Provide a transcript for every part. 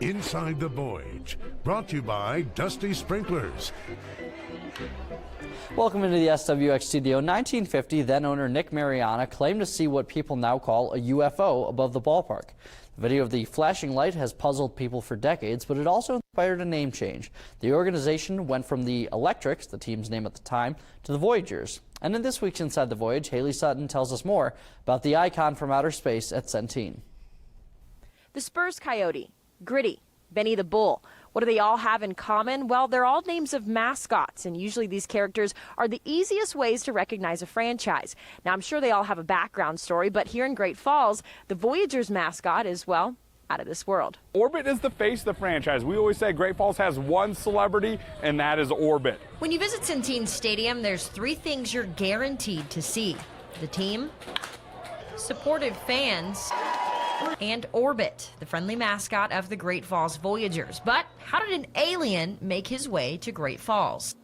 Inside the Voyage, brought to you by Dusty Sprinklers. Welcome into the SWX studio. 1950, then owner Nick Mariana claimed to see what people now call a UFO above the ballpark. The video of the flashing light has puzzled people for decades, but it also inspired a name change. The organization went from the Electrics, the team's name at the time, to the Voyagers. And in this week's Inside the Voyage, Haley Sutton tells us more about the icon from outer space at Centene. The Spurs Coyote, Gritty, Benny the Bull. What do they all have in common? Well, they're all names of mascots, and usually these characters are the easiest ways to recognize a franchise. Now, I'm sure they all have a background story, but here in Great Falls, the Voyagers mascot is, well, out of this world. Orbit is the face of the franchise. We always say Great Falls has one celebrity, and that is Orbit. When you visit Centene Stadium, there's three things you're guaranteed to see: the team, supportive fans, and Orbit, the friendly mascot of the Great Falls Voyagers. But how did an alien make his way to Great Falls?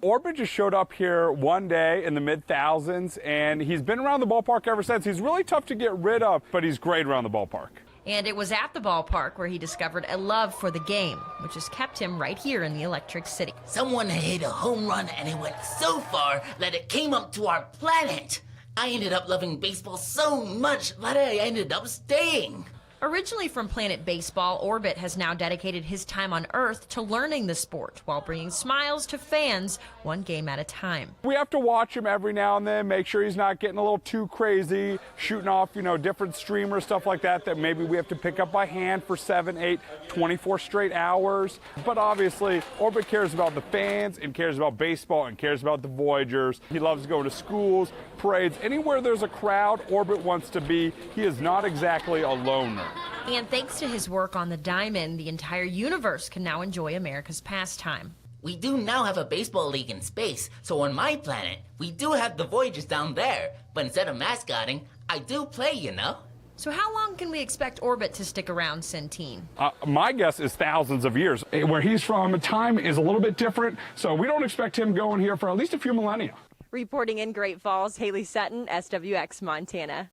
Orbit just showed up here one day in the mid-thousands, and he's been around the ballpark ever since. He's really tough to get rid of, but he's great around the ballpark. And it was at the ballpark where he discovered a love for the game, which has kept him right here in the Electric City. Someone hit a home run and it went so far that it came up to our planet. I ended up loving baseball so much that I ended up staying. Originally from Planet Baseball, Orbit has now dedicated his time on Earth to learning the sport while bringing smiles to fans one game at a time. We have to watch him every now and then, make sure he's not getting a little too crazy, shooting off, different streamers, stuff like that maybe we have to pick up by hand for 7, 8, 24 straight hours. But obviously, Orbit cares about the fans and cares about baseball and cares about the Voyagers. He loves going to schools, parades, anywhere there's a crowd, Orbit wants to be. He is not exactly a loner. And thanks to his work on the diamond, the entire universe can now enjoy America's pastime. We do now have a baseball league in space, so on my planet, we do have the Voyagers down there. But instead of mascotting, I do play, So how long can we expect Orbit to stick around Centene? My guess is thousands of years. Where he's from, time is a little bit different, so we don't expect him going here for at least a few millennia. Reporting in Great Falls, Haley Sutton, SWX Montana.